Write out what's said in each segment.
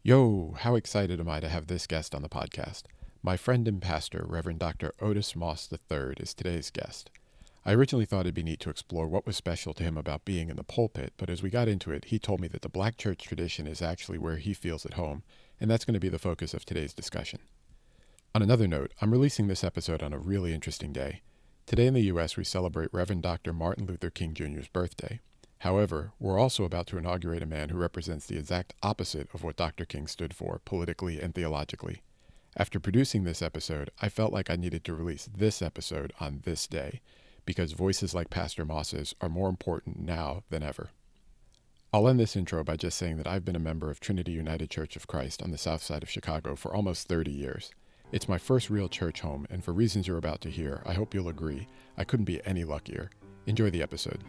Yo, how excited am I to have this guest on the podcast. My friend and pastor, Reverend Dr. Otis Moss III, is today's guest. I originally thought it'd be neat to explore what was special to him about being in the pulpit, but as we got into it, he told me that the black church tradition is actually where he feels at home, and that's going to be the focus of today's discussion. On another note, I'm releasing this episode on a really interesting day. Today in the U.S., we celebrate Reverend Dr. Martin Luther King Jr.'s birthday. However, we're also about to inaugurate a man who represents the exact opposite of what Dr. King stood for politically and theologically. After producing this episode, I felt like I needed to release this episode on this day, because voices like Pastor Moss's are more important now than ever. I'll end this intro by just saying that I've been a member of Trinity United Church of Christ on the south side of Chicago for almost 30 years. It's my first real church home, and for reasons you're about to hear, I hope you'll agree, I couldn't be any luckier. Enjoy the episode.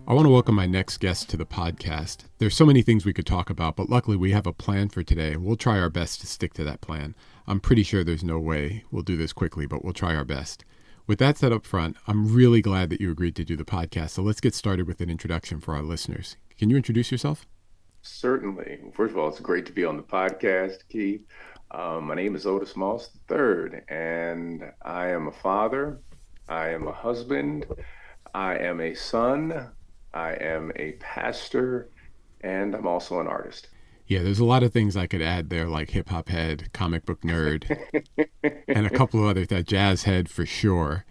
I want to welcome my next guest to the podcast. There's so many things we could talk about, but luckily we have a plan for today. We'll try our best to stick to that plan. I'm pretty sure there's no way we'll do this quickly, but we'll try our best. With that said up front, I'm really glad that you agreed to do the podcast, so let's get started with an introduction for our listeners. Can you introduce yourself? Certainly. First of all, it's great to be on the podcast, Keith. My name is Otis Moss III, and I am a father. I am a husband. I am a son. I am a pastor, and I'm also an artist. Yeah, there's a lot of things I could add there, like hip hop head, comic book nerd, and a couple of other that jazz head for sure.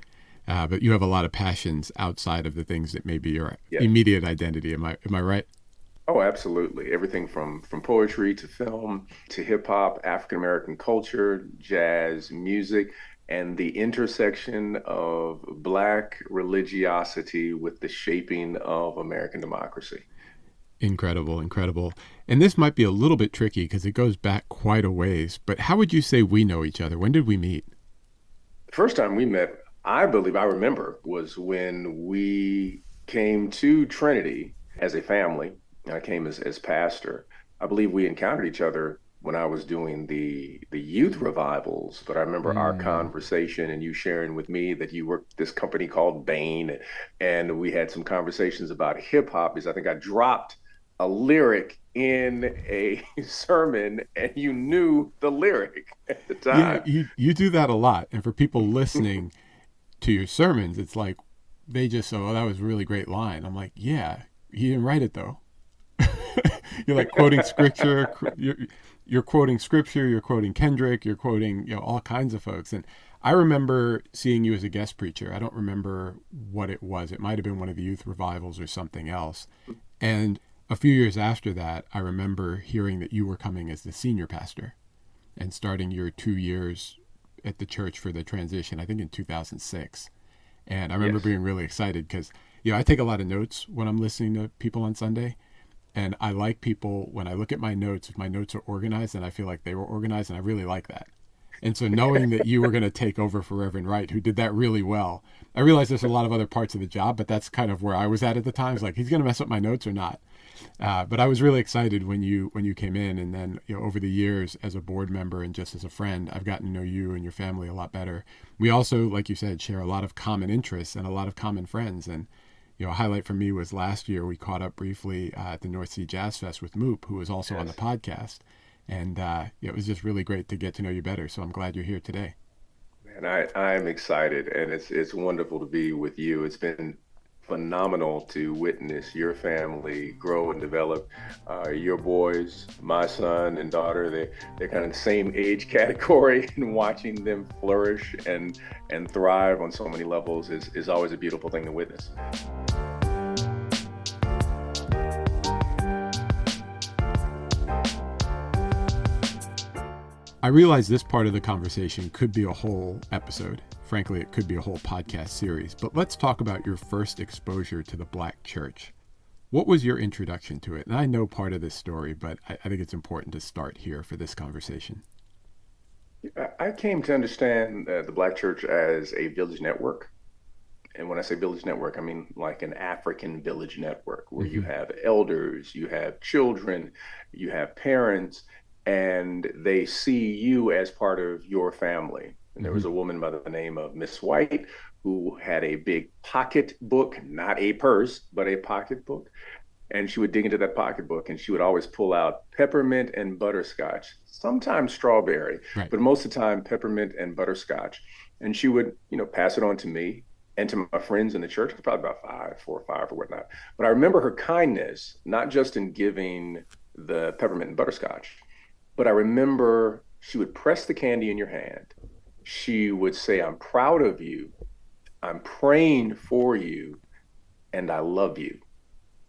But you have a lot of passions outside of the things that may be your Yes. immediate identity. Am I right? Oh, absolutely. Everything from poetry to film to hip hop, African American culture, jazz, music, and the intersection of Black religiosity with the shaping of American democracy. Incredible, incredible. And this might be a little bit tricky because it goes back quite a ways, but how would you say we know each other? When did we meet? The first time we met, I believe I remember, was when we came to Trinity as a family. I came as pastor. I believe we encountered each other when I was doing the youth revivals, but I remember our Mm. conversation and you sharing with me that you worked at this company called Bain, and we had some conversations about hip hop because I think I dropped a lyric in a sermon and you knew the lyric at the Yeah, time. you do that a lot. And for people listening to your sermons, it's like they just say, oh, that was a really great line. I'm like, yeah, he didn't write it though. You're like quoting scripture. You're quoting scripture. You're quoting Kendrick. You're quoting all kinds of folks. And I remember seeing you as a guest preacher. I don't remember what it was. It might have been one of the youth revivals or something else. And a few years after that, I remember hearing that you were coming as the senior pastor and starting your 2 years at the church for the transition, I think in 2006. And I remember Yes. being really excited because, I take a lot of notes when I'm listening to people on Sunday. And I like people, when I look at my notes, if my notes are organized, and I feel like they were organized, and I really like that. And so knowing that you were going to take over for Reverend Wright, who did that really well, I realize there's a lot of other parts of the job, but that's kind of where I was at the time. It's like, he's going to mess up my notes or not. But I was really excited when you came in, and then over the years as a board member and just as a friend, I've gotten to know you and your family a lot better. We also, like you said, share a lot of common interests and a lot of common friends. And a highlight for me was last year we caught up briefly at the North Sea Jazz Fest with Moop, who was also on the Yes. podcast, and it was just really great to get to know you better. So I'm glad you're here today. And I'm excited, and it's wonderful to be with you. It's been phenomenal to witness your family grow and develop. Your boys, my son and daughter, they're kind of the same age category, and watching them flourish and thrive on so many levels is always a beautiful thing to witness. I realize this part of the conversation could be a whole episode. Frankly, it could be a whole podcast series. But let's talk about your first exposure to the Black church. What was your introduction to it? And I know part of this story, but I think it's important to start here for this conversation. I came to understand the Black Church as a village network. And when I say village network, I mean like an African village network where you Mm-hmm. have elders, you have children, you have parents, and they see you as part of your family. And there Mm-hmm. was a woman by the name of Miss White who had a big pocket book, not a purse, but a pocket book. And she would dig into that pocketbook and she would always pull out peppermint and butterscotch, sometimes strawberry, Right. but most of the time peppermint and butterscotch. And she would, pass it on to me and to my friends in the church. Probably about five, 4 or 5 or whatnot. But I remember her kindness, not just in giving the peppermint and butterscotch, but I remember she would press the candy in your hand. She would say, "I'm proud of you. I'm praying for you, and I love you."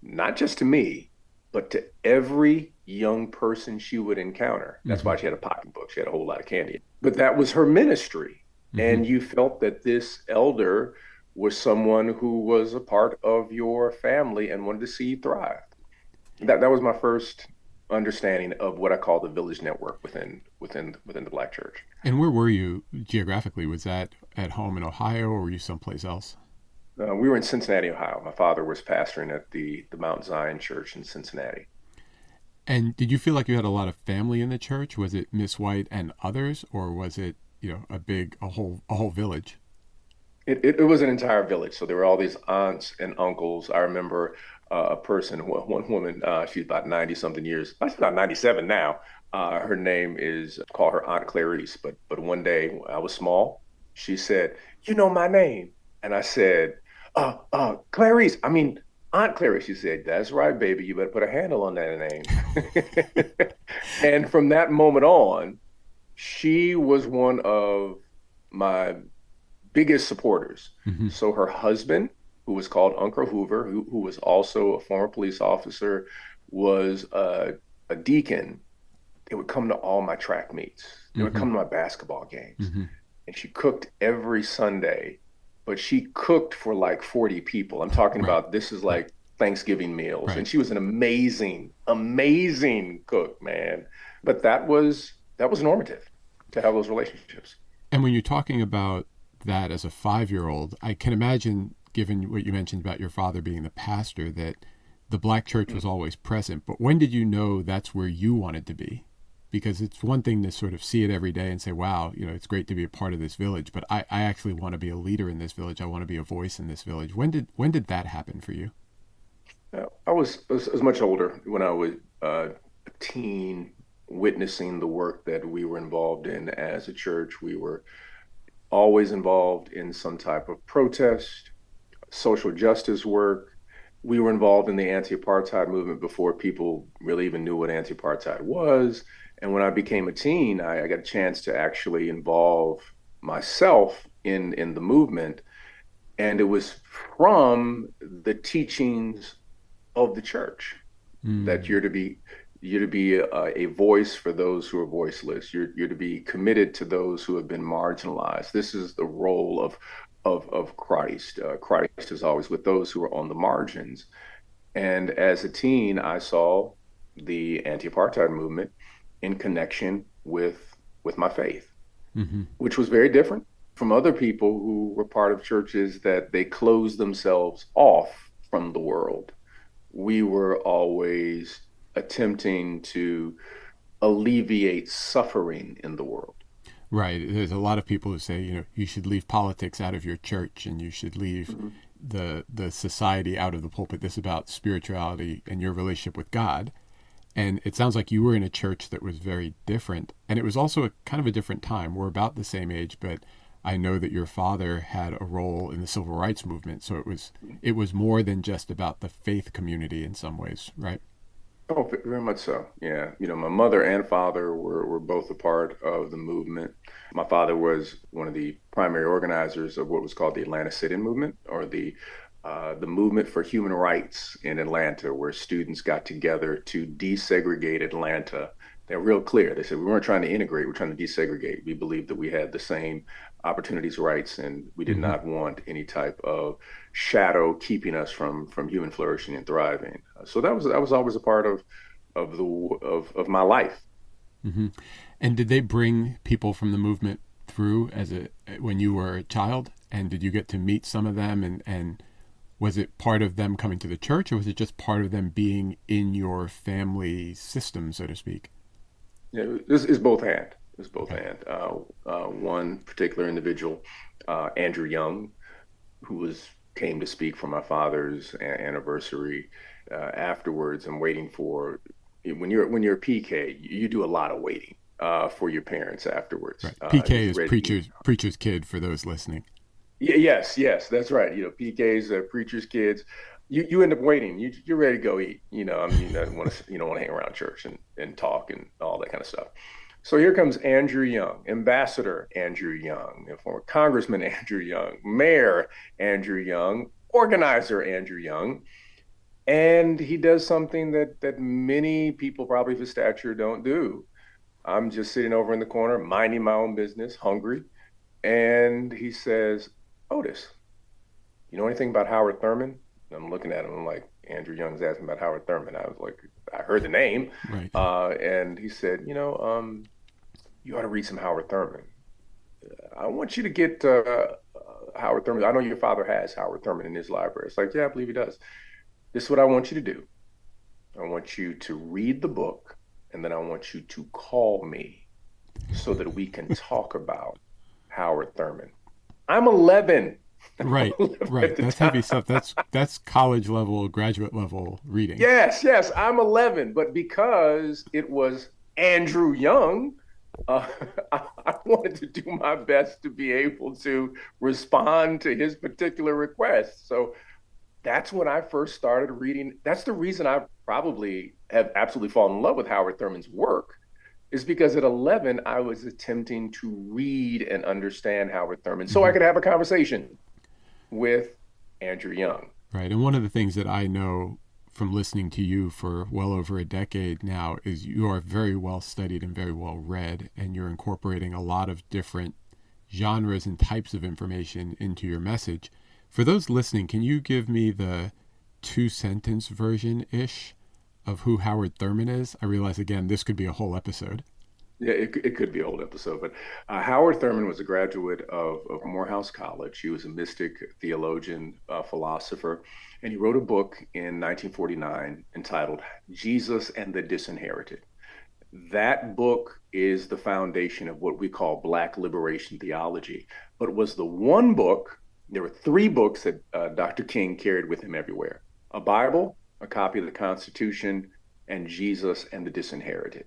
Not just to me, but to every young person she would encounter. That's Mm-hmm. why she had a pocketbook. She had a whole lot of candy. But that was her ministry. Mm-hmm. And you felt that this elder was someone who was a part of your family and wanted to see you thrive. That was my first understanding of what I call the village network within the Black church. And where were you geographically? Was that at home in Ohio, or were you someplace else? We were in Cincinnati, Ohio. My father was pastoring at the Mount Zion Church in Cincinnati. And did you feel like you had a lot of family in the church? Was it Miss White and others, or was it, a whole village? It was an entire village. So there were all these aunts and uncles. I remember a person, one woman, she's about 90 something years. She's about 97 now. Her name is called her Aunt Clarice. But one day I was small. She said, "You know my name." And I said, Clarice, I mean, Aunt Clarice. She said, "That's right, baby. You better put a handle on that name." And from that moment on, she was one of my biggest supporters. Mm-hmm. So her husband, who was called Uncle Hoover, who was also a former police officer, was a deacon. They would come to all my track meets. They would Mm-hmm. come to my basketball games. Mm-hmm. And she cooked every Sunday, but she cooked for like 40 people. I'm talking Right. about this is like Thanksgiving meals. Right. And she was an amazing, amazing cook, man. But that was normative to have those relationships. And when you're talking about that as a 5-year-old, I can imagine, given what you mentioned about your father being the pastor, that the black church was always present. But when did you know that's where you wanted to be? Because it's one thing to sort of see it every day and say, wow, it's great to be a part of this village, but I actually want to be a leader in this village. I want to be a voice in this village. When did that happen for you? I was much older when I was a teen, witnessing the work that we were involved in as a church. We were always involved in some type of protest, social justice work. We were involved in the anti-apartheid movement before people really even knew what anti-apartheid was. And when I became a teen, I got a chance to actually involve myself in the movement. And it was from the teachings of the church that Mm, you're to be a voice for those who are voiceless. You're to be committed to those who have been marginalized. This is the role of Christ. Christ is always with those who are on the margins. And as a teen, I saw the anti-apartheid movement in connection with my faith, hmm. which was very different from other people who were part of churches that they closed themselves off from the world. We were always attempting to alleviate suffering in the world. Right. There's a lot of people who say, you should leave politics out of your church and you should leave Mhm. the society out of the pulpit. This is about spirituality and your relationship with God. And it sounds like you were in a church that was very different. And it was also a kind of a different time. We're about the same age, but I know that your father had a role in the civil rights movement. So it was more than just about the faith community in some ways, right? Oh, very much so. Yeah. My mother and father were both a part of the movement. My father was one of the primary organizers of what was called the Atlanta Sit-In Movement, or the movement for human rights in Atlanta, where students got together to desegregate Atlanta. They're real clear. They said we weren't trying to integrate, we're trying to desegregate. We believed that we had the same opportunities, rights, and we did Mm-hmm. not want any type of shadow keeping us from human flourishing and thriving. So that was always a part of my life. Mm-hmm. And did they bring people from the movement through when you were a child? And did you get to meet some of them? And was it part of them coming to the church, or was it just part of them being in your family system, so to speak? Yeah, this is both hand. It's both Okay. hand. One particular individual, Andrew Young, who was came to speak for my father's anniversary. Afterwards, I'm waiting for when you're a PK, you do a lot of waiting for your parents afterwards. Right. PK He's is ready. preacher's kid for those listening. Yes, that's right. PKs, preachers' kids. You end up waiting. You're ready to go eat. I mean, you don't want to hang around church and talk and all that kind of stuff. So here comes Andrew Young, Ambassador Andrew Young, former Congressman Andrew Young, Mayor Andrew Young, Organizer Andrew Young, and he does something that many people probably of his stature don't do. I'm just sitting over in the corner, minding my own business, hungry, and he says, "Otis, you know anything about Howard Thurman?" And I'm looking at him. I'm like, Andrew Young's asking about Howard Thurman. I was like, I heard the name, Right. and he said, you ought to read some Howard Thurman. I want you to get Howard Thurman. I know your father has Howard Thurman in his library. It's like, yeah, I believe he does. This is what I want you to do. I want you to read the book, and then I want you to call me so that we can talk about Howard Thurman. I'm 11. Right. 11 at Right. the That's heavy time. stuff. That's college level, graduate level reading. Yes, I'm 11. But because it was Andrew Young, uh, I wanted to do my best to be able to respond to his particular request. So that's when I first started reading. That's the reason I probably have absolutely fallen in love with Howard Thurman's work, is because at 11, I was attempting to read and understand Howard Thurman so I Hmm. could have a conversation with Andrew Young. Right. And one of the things that I know from listening to you for well over a decade now is you are very well studied and very well read, and you're incorporating a lot of different genres and types of information into your message. For those listening, can you give me the two sentence version ish of who Howard Thurman is? I realize, again, this could be a whole episode. Yeah, it could be an old episode, but Howard Thurman was a graduate of Morehouse College. He was a mystic, theologian, philosopher, and he wrote a book in 1949 entitled Jesus and the Disinherited. That book is the foundation of what we call Black liberation theology, but was the one book. There were three books that Dr. King carried with him everywhere: a Bible, a copy of the Constitution, and Jesus and the Disinherited.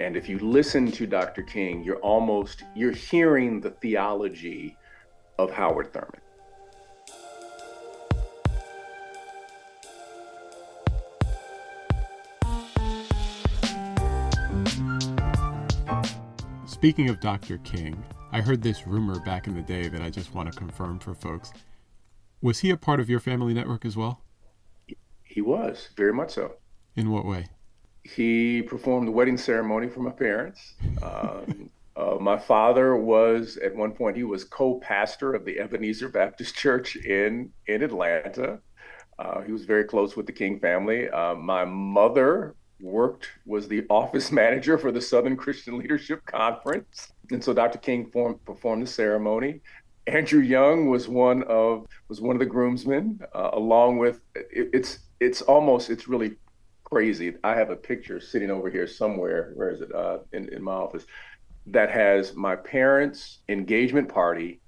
And if you listen to Dr. King, you're hearing the theology of Howard Thurman. Speaking of Dr. King, I heard this rumor back in the day that I just want to confirm for folks. Was he a part of your family network as well? He was very much so. In what way? He performed the wedding ceremony for my parents. My father was, at one point, he was co-pastor of the Ebenezer Baptist Church in Atlanta. He was very close with the King family. My mother was the office manager for the Southern Christian Leadership Conference, and so Dr. King performed the ceremony. Andrew Young was one of the groomsmen, along with it's really crazy. I have a picture sitting over here somewhere. Where is it? In my office, that has my parents' engagement party,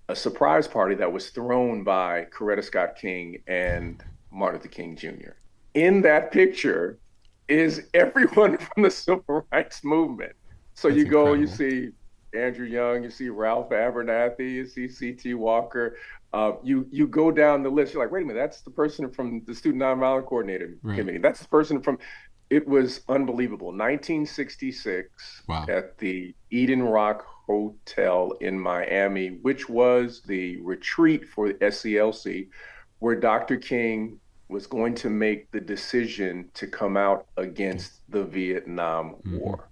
a surprise party that was thrown by Coretta Scott King and Martin Luther King Jr. In that picture is everyone from the civil rights movement. So That's you go, you incredible. see Andrew Young, you see Ralph Abernathy, you see C.T. Walker. You go down the list. You're like, wait a minute, that's the person from the Student Nonviolent Coordinator Right. Committee. That's the person from. It was unbelievable. 1966 Wow. at the Eden Rock Hotel in Miami, which was the retreat for the SCLC, where Dr. King was going to make the decision to come out Okay. against the Vietnam Mm-hmm. War.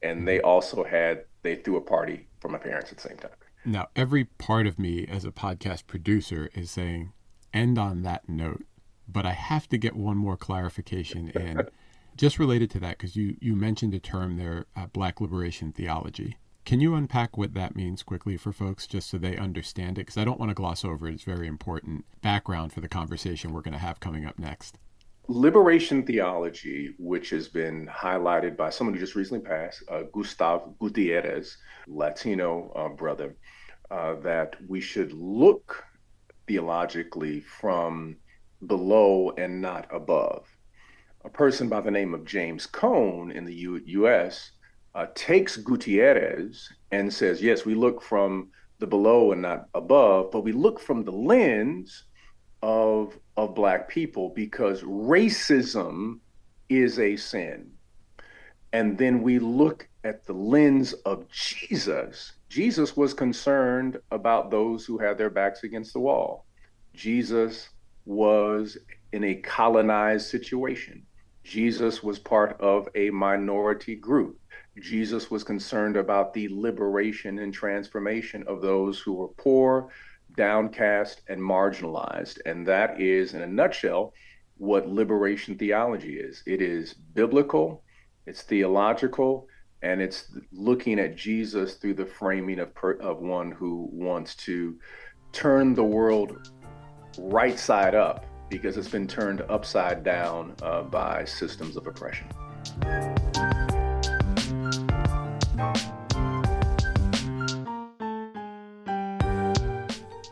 And Mm-hmm. they threw a party for my parents at the same time. Now, every part of me as a podcast producer is saying, end on that note. But I have to get one more clarification in, just related to that, because you mentioned a term there, Black liberation theology. Can you unpack what that means quickly for folks, just so they understand it? Because I don't want to gloss over it. It's very important background for the conversation we're going to have coming up next. Liberation theology, which has been highlighted by someone who just recently passed, Gustav Gutierrez, Latino brother, that we should look theologically from below and not above. A person by the name of James Cone in the US takes Gutierrez and says, yes, we look from the below and not above, but we look from the lens of Black people because racism is a sin. And then we look at the lens of Jesus. Jesus was concerned about those who had their backs against the wall. Jesus was in a colonized situation. Jesus was part of a minority group. Jesus was concerned about the liberation and transformation of those who were poor, downcast, and marginalized. And that is, in a nutshell, what liberation theology is. It is biblical, it's theological, and it's looking at Jesus through the framing of one who wants to turn the world right side up because it's been turned upside down by systems of oppression.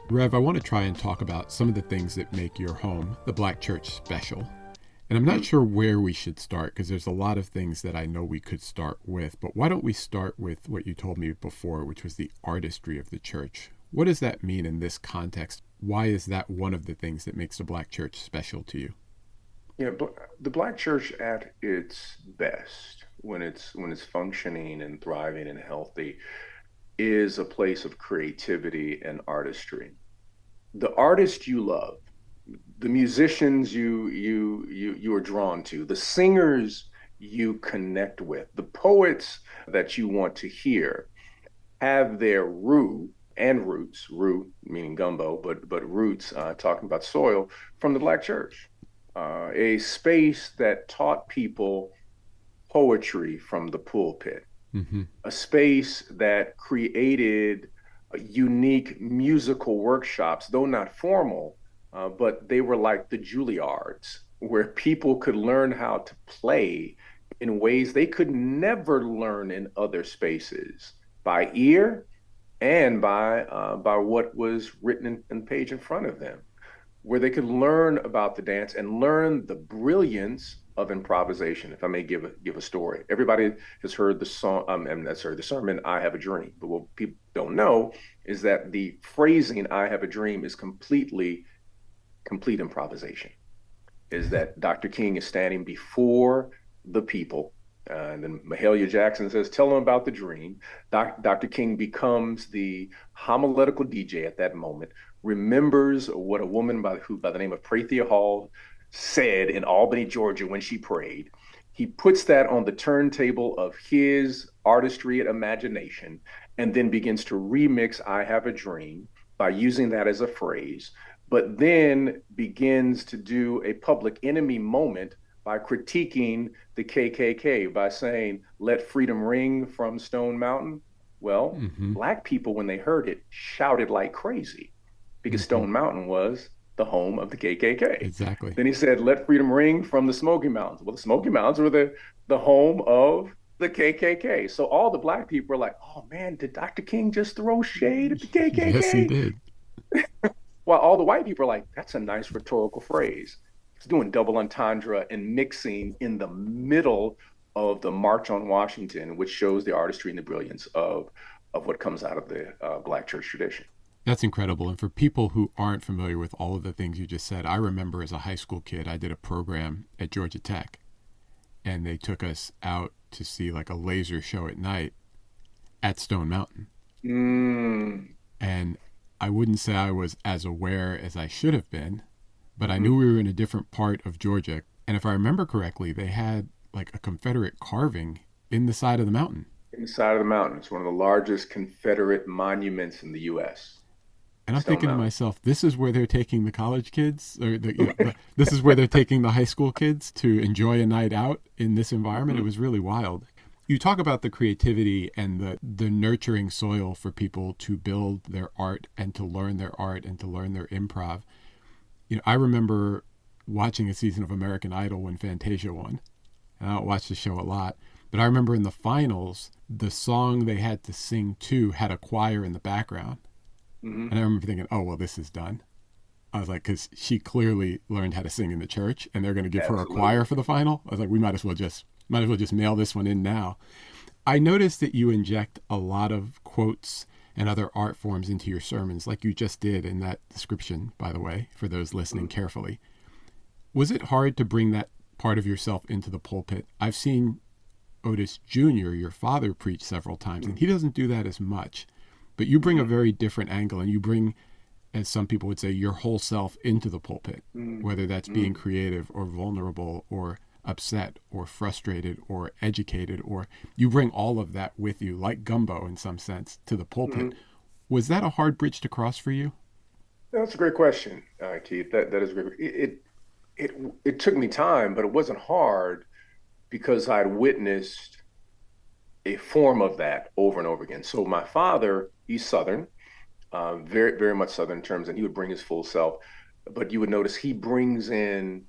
Rev, I want to try and talk about some of the things that make your home, the Black Church, special. And I'm not sure where we should start because there's a lot of things that I know we could start with. But why don't we start with what you told me before, which was the artistry of the church? What does that mean in this context? Why is that one of the things that makes the Black Church special to you? Yeah, the Black Church at its best, when it's functioning and thriving and healthy, is a place of creativity and artistry. The artist you love, the musicians you are drawn to, the singers you connect with, the poets that you want to hear have their roots, root meaning gumbo, but roots talking about soil from the Black Church, a space that taught people poetry from the pulpit, a space that created unique musical workshops, though not formal, but they were like the Juilliards, where people could learn how to play in ways they could never learn in other spaces by ear and by what was written in the page in front of them, where they could learn about the dance and learn the brilliance of improvisation. If I may give a story, everybody has heard the song, the sermon "I Have a Dream," but what people don't know is that the phrasing "I have a dream" is complete improvisation. Is that Dr. King is standing before the people, and then Mahalia Jackson says, "Tell them about the dream." Dr. King becomes the homiletical DJ at that moment, remembers what a woman by the name of Prathia Hall said in Albany, Georgia, when she prayed. He puts that on the turntable of his artistry and imagination, and then begins to remix "I Have a Dream" by using that as a phrase, but then begins to do a Public Enemy moment by critiquing the KKK by saying, "Let freedom ring from Stone Mountain." Well, Black people, when they heard it, shouted like crazy because Stone Mountain was the home of the KKK. Exactly. Then he said, "Let freedom ring from the Smoky Mountains." Well, the Smoky Mountains were the home of the KKK. So all the Black people were like, "Oh man, did Dr. King just throw shade at the KKK?" Yes, he did. While all the white people are like, "That's a nice rhetorical phrase." It's doing double entendre and mixing in the middle of the March on Washington, which shows the artistry and the brilliance of what comes out of the Black church tradition. That's incredible. And for people who aren't familiar with all of the things you just said, I remember as a high school kid, I did a program at Georgia Tech, and they took us out to see like a laser show at night at Stone Mountain. And I wouldn't say I was as aware as I should have been, but I knew we were in a different part of Georgia. And if I remember correctly, they had like a Confederate carving in the side of the mountain. In the side of the mountain. It's one of the largest Confederate monuments in the U.S. And I'm thinking to myself, this is where they're taking the college kids, or this is where they're taking the high school kids to enjoy a night out in this environment. It was really wild. You talk about the creativity and the nurturing soil for people to build their art and to learn their art and to learn their improv. You know, I remember watching a season of American Idol when Fantasia won. And I don't watch the show a lot, but I remember in the finals, the song they had to sing to had a choir in the background. And I remember thinking, oh, well, this is done. I was like, because she clearly learned how to sing in the church, and they're going to give her a choir Absolutely. for the final. I was like, we might as well just mail this one in now. I noticed that you inject a lot of quotes and other art forms into your sermons, like you just did in that description, by the way, for those listening Mhm. carefully. Was it hard to bring that part of yourself into the pulpit? I've seen Otis Jr., your father, preach several times, and Mhm. he doesn't do that as much. But you bring a Mhm. very different angle, and you bring, as some people would say, your whole self into the pulpit, Mhm. whether that's being Mhm. creative or vulnerable or upset or frustrated or educated, or you bring all of that with you, like gumbo in some sense, to the pulpit. Mhm. Was that a hard bridge to cross for you? That's a great question, Keith. That is a great. It it took me time, but it wasn't hard because I'd witnessed a form of that over and over again. So my father, he's Southern, very much Southern in terms, and he would bring his full self. But you would notice he brings in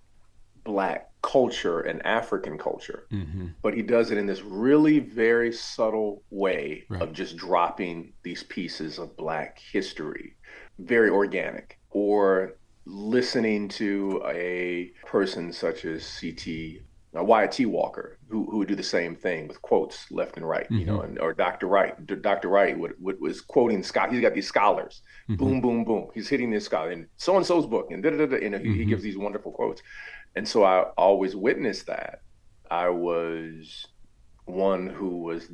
Black culture and African culture, Mm-hmm. but he does it in this really very subtle way Right. of just dropping these pieces of Black history, very organic. Or listening to a person such as CT, Wyatt T. Walker, who would do the same thing with quotes left and right, Mm-hmm. and or Dr. Wright. Dr. Wright was quoting Scott. He's got these scholars, Mm-hmm. boom, boom, boom. He's hitting this scholar in so and so's book, and da da da. He Mm-hmm. gives these wonderful quotes, and so I always witnessed that. I was one who was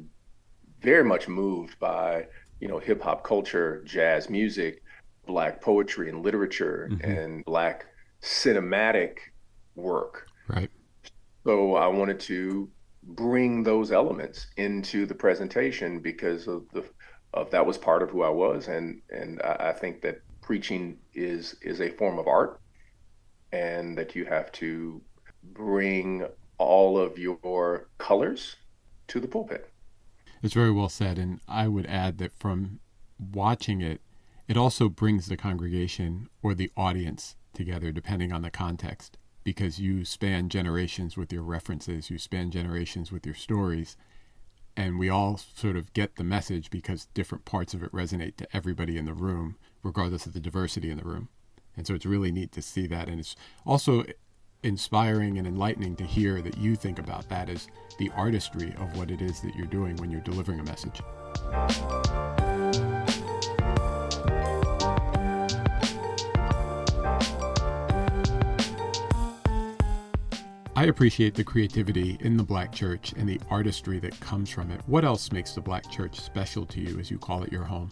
very much moved by, hip hop culture, jazz music, Black poetry and literature, Mm-hmm. and Black cinematic work. Right. So I wanted to bring those elements into the presentation because of that was part of who I was, and I think that preaching is a form of art, and that you have to bring all of your colors to the pulpit. It's very well said. And I would add that from watching it, it also brings the congregation or the audience together, depending on the context, because you span generations with your references, you span generations with your stories, and we all sort of get the message because different parts of it resonate to everybody in the room, regardless of the diversity in the room. And so it's really neat to see that. And it's also inspiring and enlightening to hear that you think about that as the artistry of what it is that you're doing when you're delivering a message. I appreciate the creativity in the Black church and the artistry that comes from it. What else makes the Black church special to you as you call it your home?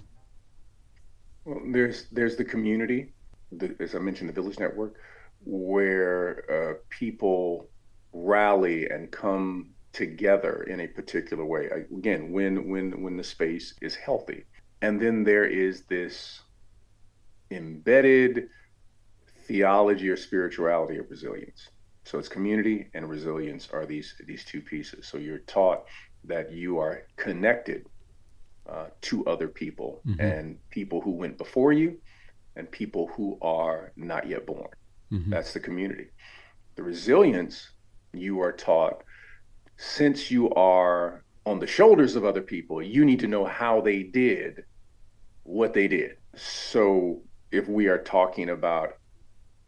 Well, there's the community, as I mentioned, the Village Network, where people rally and come together in a particular way. Again, when the space is healthy, and then there is this embedded theology or spirituality of resilience. So it's community and resilience are these two pieces. So you're taught that you are connected to other people Mm-hmm. and people who went before you and people who are not yet born. Mm-hmm. That's the community. The resilience you are taught, since you are on the shoulders of other people, you need to know how they did what they did. So if we are talking about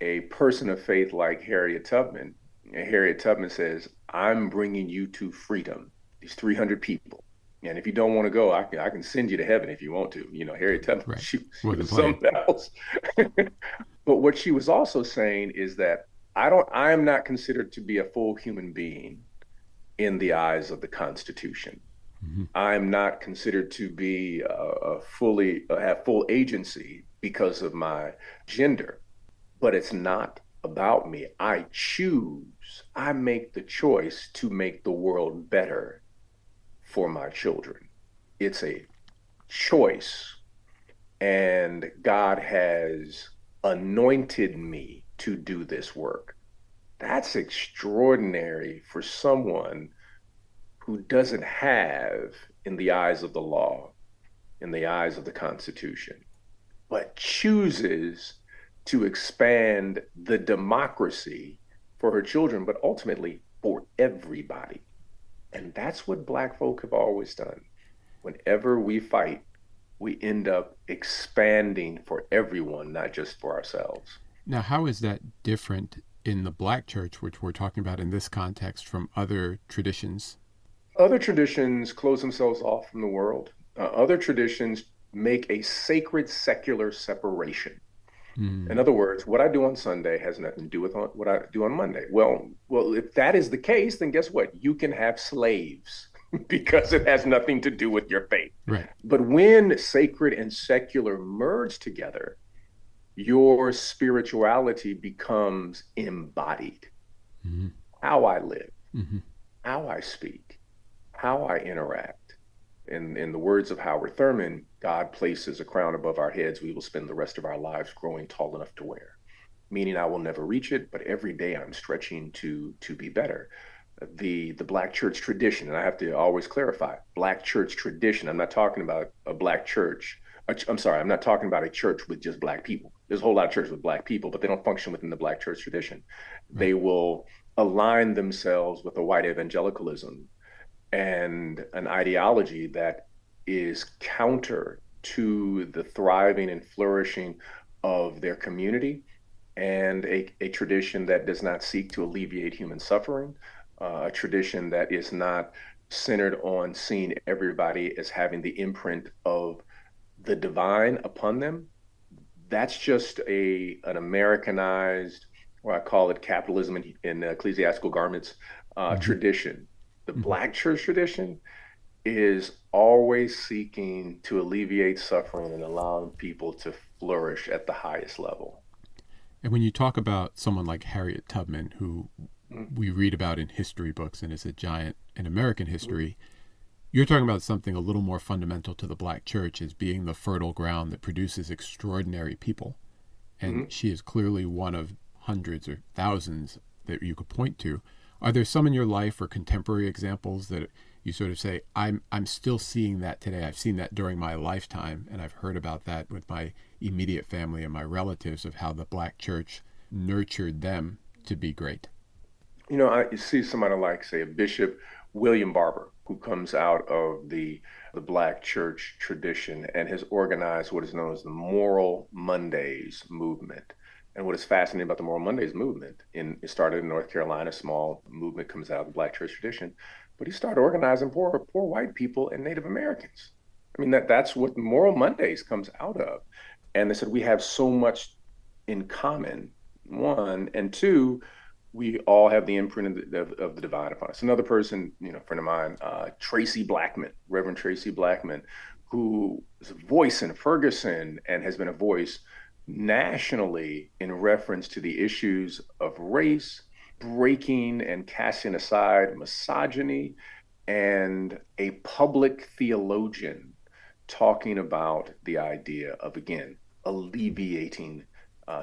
a person of faith like Harriet Tubman says, I'm bringing you to freedom, these 300 people. And if you don't want to go, I can send you to heaven if you want to. Harriet Tubman, Right. she Wasn't was playing. something else. But what she was also saying is that I am not considered to be a full human being in the eyes of the Constitution. Mm-hmm. I'm not considered to be fully have full agency because of my gender, but it's not about me. I make the choice to make the world better for my children. It's a choice, and God has anointed me to do this work. That's extraordinary for someone who doesn't have, in the eyes of the law, in the eyes of the Constitution, but chooses to expand the democracy for her children, but ultimately for everybody. And that's what Black folk have always done. Whenever we fight, we end up expanding for everyone, not just for ourselves. Now, how is that different in the Black church, which we're talking about in this context, from other traditions? Other traditions close themselves off from the world. Other traditions make a sacred secular separation. In Mm, other words, what I do on Sunday has nothing to do with what I do on Monday. Well, if that is the case, then guess what? You can have slaves because it has nothing to do with your faith. right. But when sacred and secular merge together, your spirituality becomes embodied. Mm-hmm. How I live, Mm-hmm. how I speak, how I interact. In the words of Howard Thurman, God places a crown above our heads we will spend the rest of our lives growing tall enough to wear. Meaning I will never reach it, but every day I'm stretching to be better. The Black church tradition, and I have to always clarify, Black church tradition. I'm not talking about a Black church. I'm sorry, I'm not talking about a church with just Black people. There's a whole lot of churches with Black people, but they don't function within the Black church tradition. Right. They will align themselves with a white evangelicalism and an ideology that is counter to the thriving and flourishing of their community, and a tradition that does not seek to alleviate human suffering, a tradition that is not centered on seeing everybody as having the imprint of the divine upon them. That's just an Americanized, or I call it capitalism in ecclesiastical garments, Mm-hmm. tradition. The Mm-hmm. Black church tradition is always seeking to alleviate suffering and allowing people to flourish at the highest level. And when you talk about someone like Harriet Tubman, who Mm-hmm. we read about in history books and is a giant in American history, you're talking about something a little more fundamental to the Black church as being the fertile ground that produces extraordinary people. And Mm-hmm. she is clearly one of hundreds or thousands that you could point to. Are there some in your life or contemporary examples that you sort of say, I'm still seeing that today. I've seen that during my lifetime, and I've heard about that with my immediate family and my relatives of how the Black church nurtured them to be great. I see somebody like, say, a Bishop William Barber, who comes out of the Black church tradition and has organized what is known as the Moral Mondays movement. And what is fascinating about the Moral Mondays movement, it started in North Carolina, a small movement comes out of the Black church tradition, but he started organizing poor white people and Native Americans. I mean, that's what Moral Mondays comes out of. And they said we have so much in common, one, and two, we all have the imprint of the divine upon us. Another person, friend of mine, Tracy Blackman, Reverend Tracy Blackman, who is a voice in Ferguson and has been a voice nationally in reference to the issues of race, breaking and casting aside misogyny, and a public theologian talking about the idea of, again, alleviating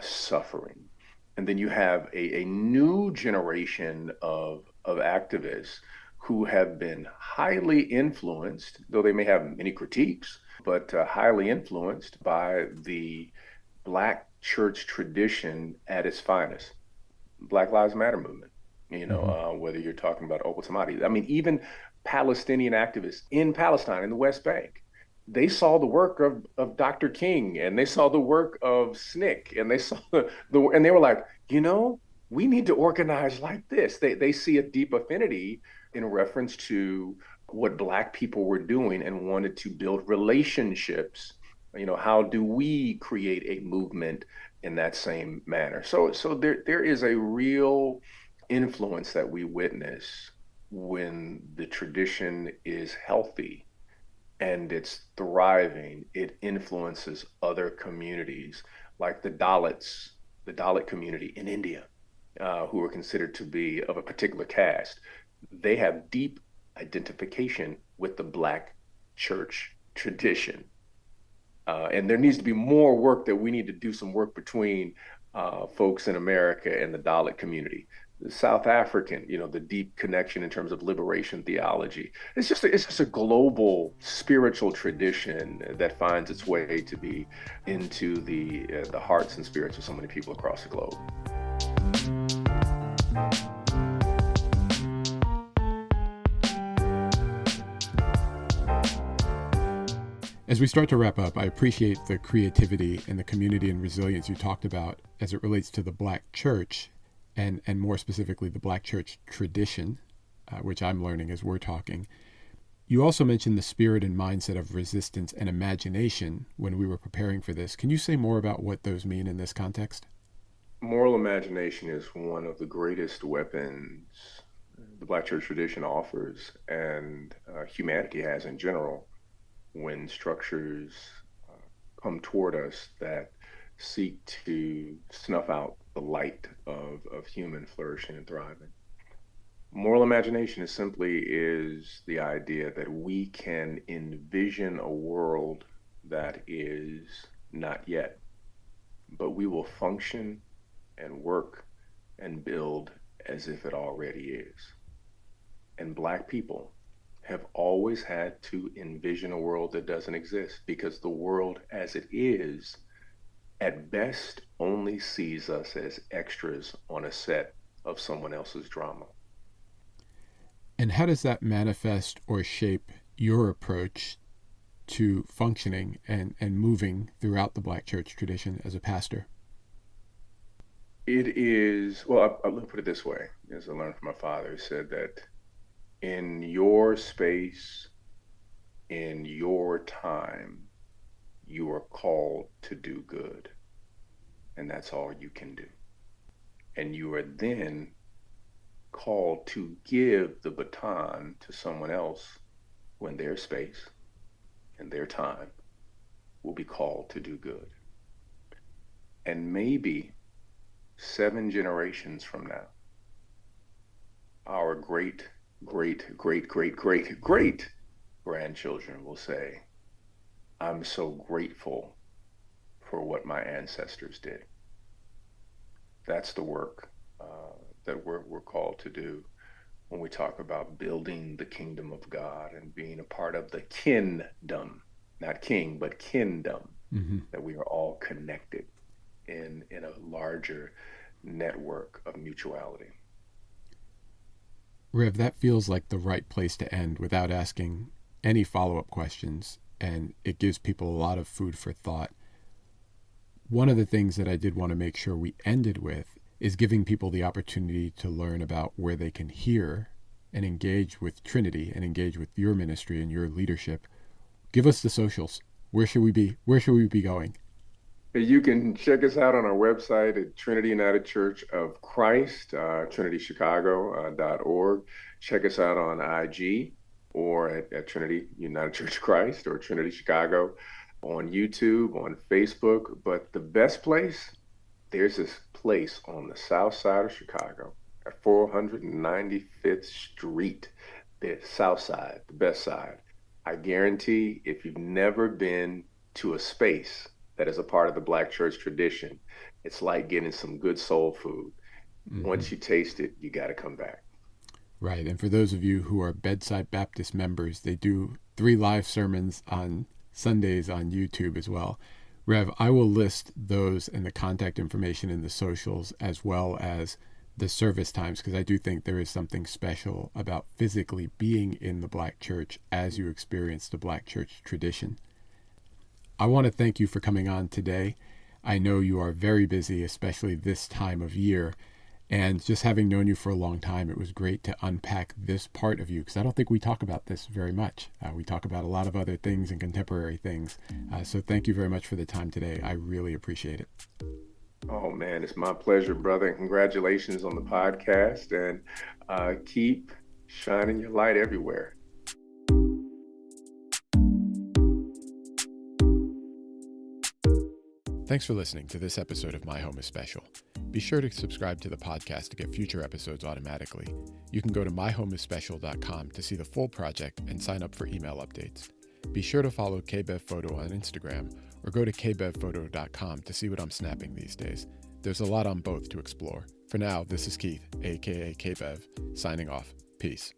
suffering. And then you have a new generation of activists who have been highly influenced, though they may have many critiques, but highly influenced by the Black church tradition at its finest. Black Lives Matter movement, Mm-hmm. whether you're talking about Otis Moss. I mean, even Palestinian activists in Palestine, in the West Bank, they saw the work of Dr. King, and they saw the work of SNCC, and they saw and they were like, we need to organize like this. They see a deep affinity in reference to what Black people were doing and wanted to build relationships. How do we create a movement in that same manner? So there is a real influence that we witness when the tradition is healthy and it's thriving. It influences other communities like the Dalit community in India, who are considered to be of a particular caste. They have deep identification with the Black church tradition. And there needs to be more work that we need to do some work between folks in America and the Dalit community. The South African, the deep connection in terms of liberation theology. It's just a global spiritual tradition that finds its way to be into the hearts and spirits of so many people across the globe. As we start to wrap up, I appreciate the creativity and the community and resilience you talked about as it relates to the Black church and more specifically the Black church tradition, which I'm learning as we're talking. You also mentioned the spirit and mindset of resistance and imagination when we were preparing for this. Can you say more about what those mean in this context? Moral imagination is one of the greatest weapons the Black church tradition offers and humanity has in general when structures come toward us that seek to snuff out the light of human flourishing and thriving. Moral imagination is the idea that we can envision a world that is not yet, but we will function and work and build as if it already is. And Black people have always had to envision a world that doesn't exist because the world as it is, at best, only sees us as extras on a set of someone else's drama. And how does that manifest or shape your approach to functioning and moving throughout the Black church tradition as a pastor? It is, well, I'll put it this way, as I learned from my father, he said that in your space, in your time, you are called to do good. And that's all you can do. And you are then called to give the baton to someone else when their space and their time will be called to do good. And maybe 7 generations from now, our great grandchildren will say, I'm so grateful for what my ancestors did. That's the work that we're called to do when we talk about building the kingdom of God and being a part of the kingdom, not king, but kingdom, that we are all connected in a larger network of mutuality. Rev, that feels like the right place to end without asking any follow-up questions, and it gives people a lot of food for thought. One of the things that I did want to make sure we ended with is giving people the opportunity to learn about where they can hear and engage with Trinity and engage with your ministry and your leadership. Give us the socials. Where should we be? Where should we be going? You can check us out on our website at Trinity United Church of Christ, trinitychicago.org. Check us out on IG or at Trinity United Church of Christ or Trinity Chicago, on YouTube, on Facebook. But the best place, there's this place on the south side of Chicago at 495th Street, the south side, the best side. I guarantee if you've never been to a space that is a part of the Black church tradition, it's like getting some good soul food. Once you taste it, you got to come back. Right. And for those of you who are Bedside Baptist members, they do 3 live sermons on Sundays on YouTube as well. Rev, I will list those and the contact information in the socials as well as the service times, because I do think there is something special about physically being in the Black church as you experience the Black church tradition. I want to thank you for coming on today. I know you are very busy, especially this time of year. And just having known you for a long time, it was great to unpack this part of you, because I don't think we talk about this very much. We talk about a lot of other things and contemporary things. So thank you very much for the time today. I really appreciate it. Oh, man, it's my pleasure, brother. And congratulations on the podcast. And keep shining your light everywhere. Thanks for listening to this episode of My Home is Special. Be sure to subscribe to the podcast to get future episodes automatically. You can go to myhomeispecial.com to see the full project and sign up for email updates. Be sure to follow KBevPhoto on Instagram or go to kbevphoto.com to see what I'm snapping these days. There's a lot on both to explore. For now, this is Keith, aka KBev, signing off. Peace.